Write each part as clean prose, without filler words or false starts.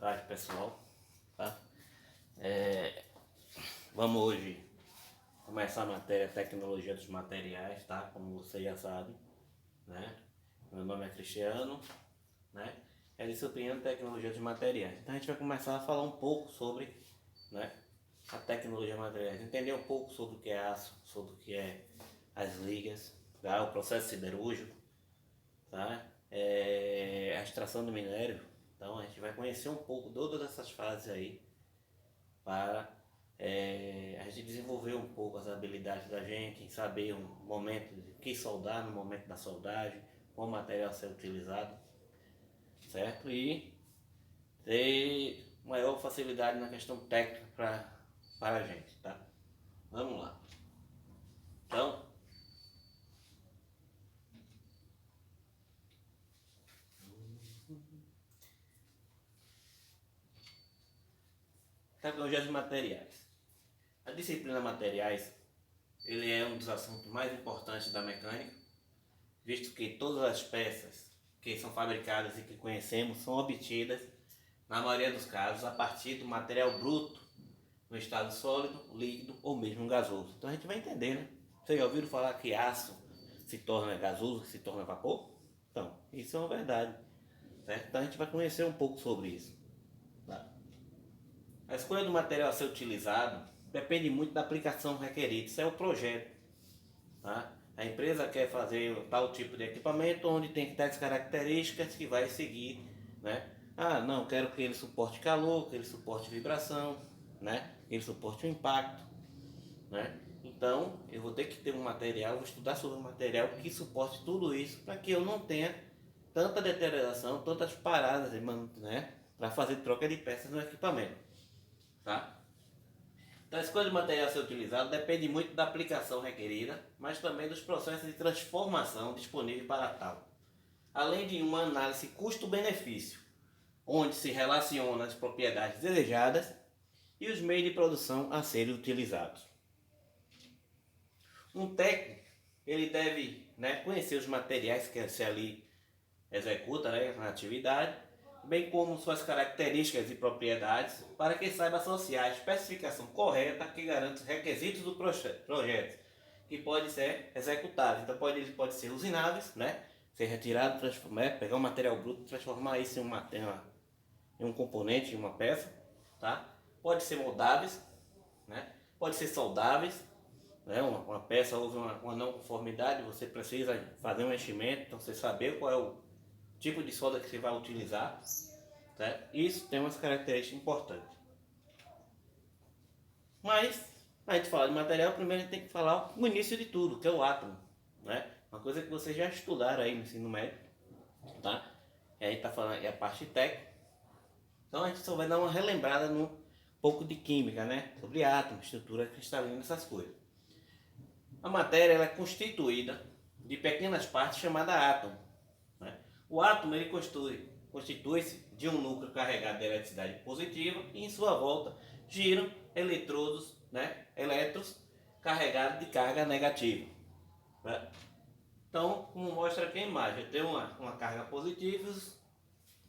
tarde, pessoal. Tá? Vamos hoje começar a matéria Tecnologia dos Materiais, tá? Como você já sabe, né? Meu nome é Cristiano, né? É disciplina Tecnologia dos Materiais. Então a gente vai começar a falar um pouco sobre, né, a tecnologia de materiais, entender um pouco sobre o que é aço, sobre o que é as ligas, tá? O processo siderúrgico, tá? A extração do minério. Então a gente vai conhecer um pouco todas essas fases aí para a gente desenvolver um pouco as habilidades da gente, em saber um momento de que soldar no momento da soldagem, qual material ser utilizado, certo? E ter maior facilidade na questão técnica para a gente, tá? Vamos lá. Então, tecnologia de materiais. A disciplina materiais, ele é um dos assuntos mais importantes da mecânica, visto que todas as peças que são fabricadas e que conhecemos são obtidas, na maioria dos casos, a partir do material bruto, no estado sólido, líquido ou mesmo gasoso. Então a gente vai entender, né? Vocês já ouviram falar que aço se torna gasoso, se torna vapor? Então, isso é uma verdade, certo? Então a gente vai conhecer um pouco sobre isso. Tá? A escolha do material a ser utilizado depende muito da aplicação requerida. Isso é o projeto. Tá? A empresa quer fazer tal tipo de equipamento onde tem tais características que vai seguir, né? Ah, não, quero que ele suporte calor, que ele suporte vibração, né? Que ele suporte o impacto, né? Então, eu vou ter que ter um material, vou estudar sobre um material que suporte tudo isso para que eu não tenha tanta deterioração, tantas paradas, né? Para fazer troca de peças no equipamento, tá? Então, a escolha do material a ser utilizado depende muito da aplicação requerida, mas também dos processos de transformação disponíveis para tal, além de uma análise custo-benefício, onde se relacionam as propriedades desejadas e os meios de produção a serem utilizados. Um técnico, ele deve, né, conhecer os materiais que se ali executa, né, na atividade, bem como suas características e propriedades, para que saiba associar a especificação correta que garante os requisitos do projeto, que pode ser executado. Então ele pode ser usináveis, né, ser retirado, pegar um material bruto, transformar isso em um componente, em uma peça, tá? Pode ser moldáveis, né? Pode ser soldáveis, né? Uma peça houve uma não conformidade, você precisa fazer um enchimento, então você saber qual é o tipo de solda que você vai utilizar, certo? Isso tem umas características importantes. Mas, a gente falar de material, primeiro a gente tem que falar o início de tudo, que é o átomo, né? Uma coisa que vocês já estudaram aí no ensino médio, tá? E aí tá falando, é a parte técnica. Então a gente só vai dar uma relembrada no pouco de química, né? Sobre átomo, estrutura cristalina, essas coisas. A matéria ela é constituída de pequenas partes chamadas átomo, né? O átomo ele constitui-se de um núcleo carregado de eletricidade positiva e em sua volta giram eletrodos, né? Elétrons carregados de carga negativa, né? Então, como mostra aqui a imagem, tem uma carga positiva e os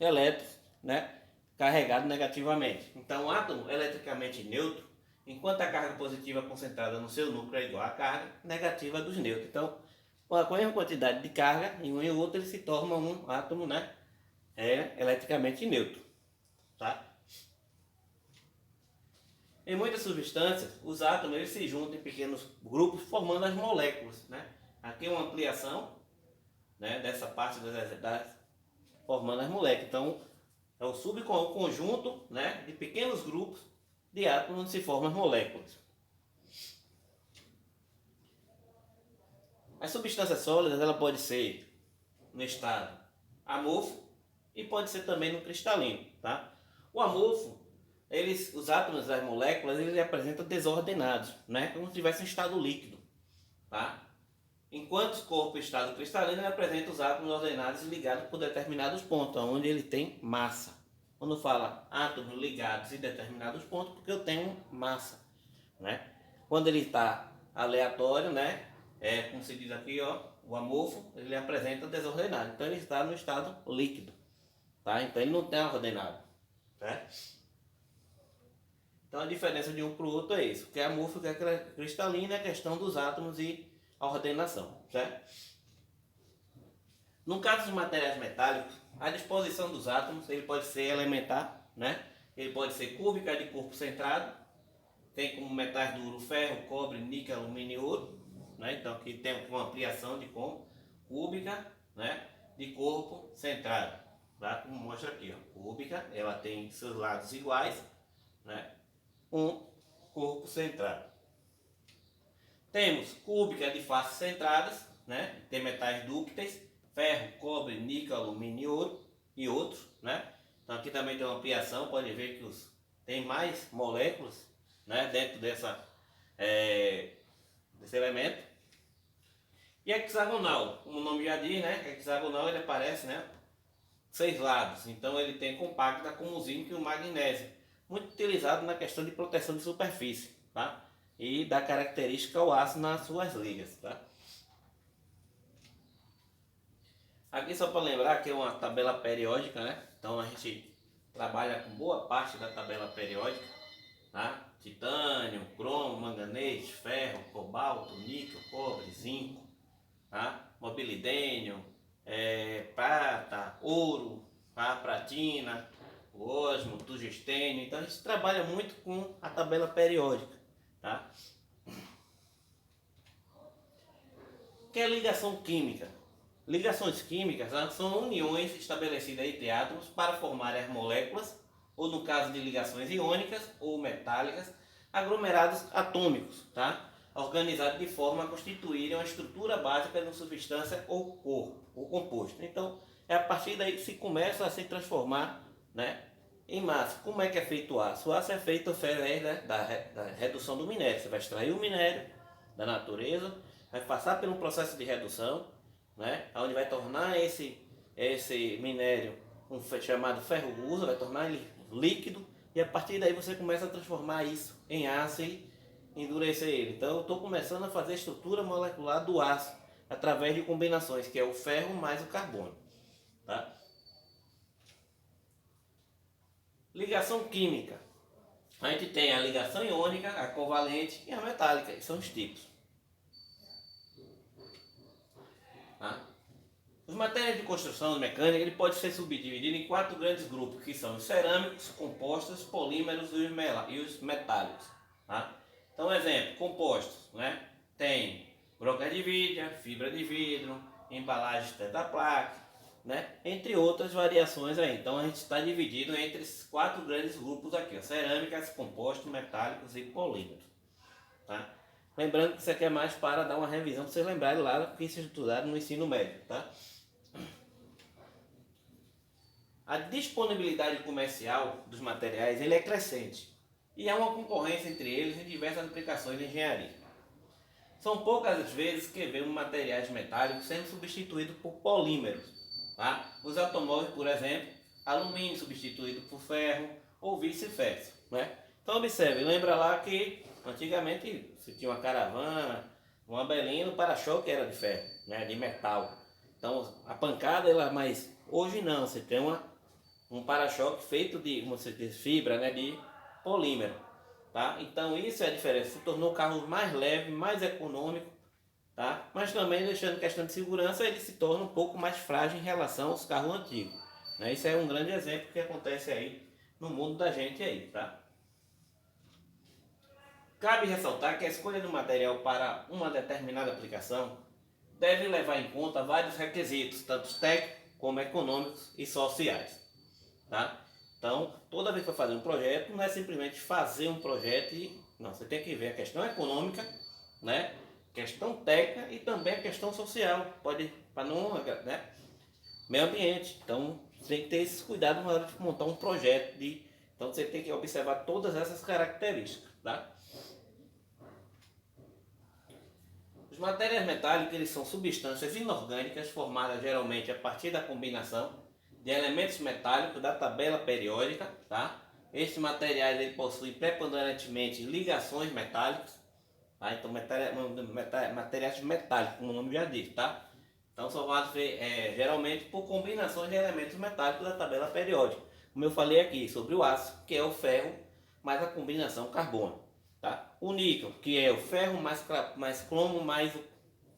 elétrons, né, carregados negativamente. Então, o átomo eletricamente neutro, enquanto a carga positiva concentrada no seu núcleo é igual à carga negativa dos nêutrons. Então, com a mesma quantidade de carga, em um e outro ele se torna um átomo, né, eletricamente neutro. Tá? Em muitas substâncias, os átomos eles se juntam em pequenos grupos formando as moléculas. Né? Aqui é uma ampliação, né, dessa parte das formando as moléculas. Então, é o subconjunto, né, de pequenos grupos de átomos onde se formam as moléculas. As substâncias sólidas ela pode ser no estado amorfo e pode ser também no cristalino. Tá? O amorfo, os átomos das moléculas eles apresentam desordenados, né, como se tivesse um estado líquido. Tá? Enquanto os corpos em estado cristalino ele apresenta os átomos ordenados e ligados por determinados pontos, onde ele tem massa. Quando fala átomos ligados em determinados pontos, porque eu tenho massa, né? Quando ele está aleatório, né? Como se diz aqui, ó, o amorfo, ele apresenta desordenado. Então ele está no estado líquido, tá? Então ele não tem ordenado, né? Então a diferença de um para o outro é isso, que é amorfo, que é cristalina, é a questão dos átomos e a ordenação, certo? No caso dos materiais metálicos, a disposição dos átomos ele pode ser elementar, né? Ele pode ser cúbica de corpo centrado, tem como metais duros ferro, cobre, níquel, alumínio e ouro, né? Então aqui tem uma ampliação de como cúbica, né? De corpo centrado, tá? Como mostra aqui, ó. Cúbica, ela tem seus lados iguais, né? Um corpo centrado. Temos cúbica de faces centradas, né? Tem metais dúcteis, ferro, cobre, níquel, alumínio e ouro e outros, né? Então aqui também tem uma ampliação, pode ver que tem mais moléculas, né? Dentro desse elemento. E hexagonal, como o nome já diz, né? Hexagonal ele aparece, né? 6 lados, então ele tem compacta como o zinco e o magnésio, muito utilizado na questão de proteção de superfície, tá? E dá característica ao aço nas suas ligas, tá? Aqui só para lembrar que é uma tabela periódica, né? Então a gente trabalha com boa parte da tabela periódica, tá? Titânio, cromo, manganês, ferro, cobalto, níquel, cobre, zinco, tá? Mobilidênio, prata, ouro, tá? Platina, osmo, tungstênio. Então a gente trabalha muito com a tabela periódica, tá? Que é ligação química. Ligações químicas são uniões estabelecidas entre átomos para formar as moléculas, ou no caso de ligações iônicas ou metálicas, aglomerados atômicos, tá? Organizados de forma a constituírem uma estrutura básica de uma substância ou corpo, ou composto. Então, é a partir daí que se começa a se transformar, né, em massa. Como é que é feito o aço? O aço é feito através, né, da redução do minério. Você vai extrair o minério da natureza, vai passar por um processo de redução, né, onde vai tornar esse minério chamado ferro gusa, vai tornar ele líquido, e a partir daí você começa a transformar isso em aço e endurecer ele. Então eu estou começando a fazer a estrutura molecular do aço através de combinações, que é o ferro mais o carbono, tá? Ligação química. A gente tem a ligação iônica, a covalente e a metálica, que são os tipos. Tá? Os materiais de construção mecânica ele pode ser subdividido em 4 grandes grupos, que são os cerâmicos, compostos, polímeros e os metálicos. Tá? Então, exemplo, compostos, né? Tem broca de vidro, fibra de vidro, embalagens tetraplaque, né? Entre outras variações aí. Então, a gente está dividido entre esses 4 grandes grupos aqui, ó, cerâmicas, compostos, metálicos e polímeros. Tá? Lembrando que isso aqui é mais para dar uma revisão, para vocês lembrarem lá do que vocês estudaram no ensino médio, tá? A disponibilidade comercial dos materiais ele é crescente e há uma concorrência entre eles em diversas aplicações de engenharia. São poucas as vezes que vemos materiais metálicos sendo substituídos por polímeros. Tá? Os automóveis, por exemplo, alumínio substituído por ferro ou vice-versa. Né? Então observe, lembra lá que antigamente você tinha uma caravana, uma berlina, o para-choque era de ferro, né? De metal. Então a pancada ela, mas hoje não, você tem um para-choque feito de, como você diz, fibra, né? De polímero. Tá? Então isso é a diferença, se tornou o carro mais leve, mais econômico, tá? Mas também deixando questão de segurança, ele se torna um pouco mais frágil em relação aos carros antigos, né? Isso é um grande exemplo que acontece aí no mundo da gente aí, tá? Cabe ressaltar que a escolha do material para uma determinada aplicação deve levar em conta vários requisitos, tanto técnicos como econômicos e sociais, tá? Então, toda vez que for fazer um projeto, não é simplesmente fazer um projeto e... Não, você tem que ver a questão econômica, né? Questão técnica e também a questão social. Pode, para não... né? Meio ambiente. Então, você tem que ter esses cuidados na hora de montar um projeto. Então, você tem que observar todas essas características, tá? Os materiais metálicos eles são substâncias inorgânicas formadas geralmente a partir da combinação de elementos metálicos da tabela periódica, tá? Esses materiais ele possuem preponderantemente ligações metálicas, tá? Então materiais metálicos, como o nome já diz, tá? Então são formados geralmente por combinações de elementos metálicos da tabela periódica. como eu falei aqui, sobre o aço, que é o ferro mais a combinação carbono. Tá? O níquel, que é o ferro mais cromo mais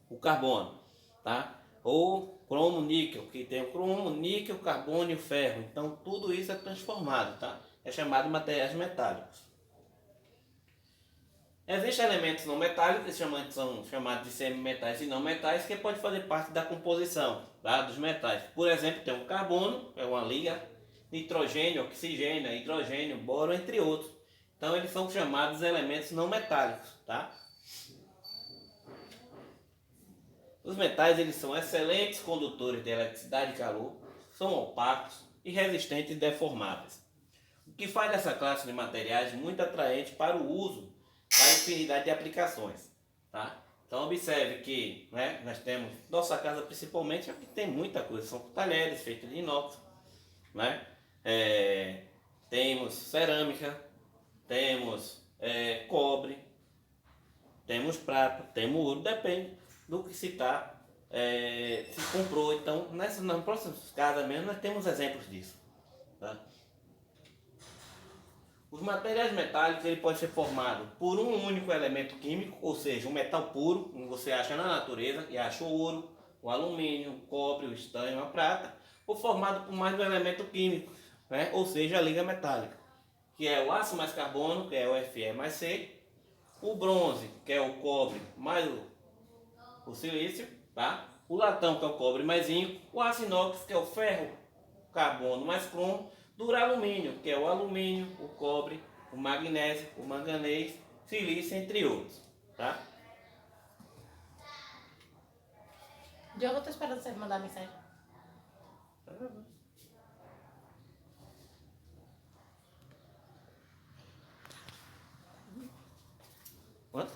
o carbono. Tá? Ou cromo níquel, que tem o cromo, níquel, carbono e o ferro. Então tudo isso é transformado. Tá? É chamado de materiais metálicos. Existem elementos não metálicos, que são chamados de semimetais e não metais, que pode fazer parte da composição, tá, dos metais. Por exemplo, tem o carbono, é uma liga, nitrogênio, oxigênio, hidrogênio, boro, entre outros. Então eles são chamados elementos não metálicos. Tá? Os metais eles são excelentes condutores de eletricidade e calor, são opacos e resistentes e deformáveis. O que faz dessa classe de materiais muito atraente para o uso para infinidade de aplicações. Tá? Então observe que, né, nós temos, nossa casa principalmente, aqui tem muita coisa, são talheres feitos de inox, né? Temos cerâmica, temos cobre, temos prata, temos ouro, depende do que se comprou. Então nas próximas casas mesmo nós temos exemplos disso. Tá? Os materiais metálicos ele pode ser formado por um único elemento químico, ou seja, um metal puro, como você acha na natureza, e acha o ouro, o alumínio, o cobre, o estanho, a prata, ou formado por mais de um elemento químico, né? Ou seja, a liga metálica, que é o aço mais carbono, que é o Fe mais C, o bronze, que é o cobre mais o silício, tá? O latão, que é o cobre mais zinco, o aço inox, que é o ferro, carbono mais cromo, duralumínio, que é o alumínio, o cobre, o magnésio, o manganês, silício, entre outros. Tá? Diogo, eu tô esperando você mandar mensagem. Quanto?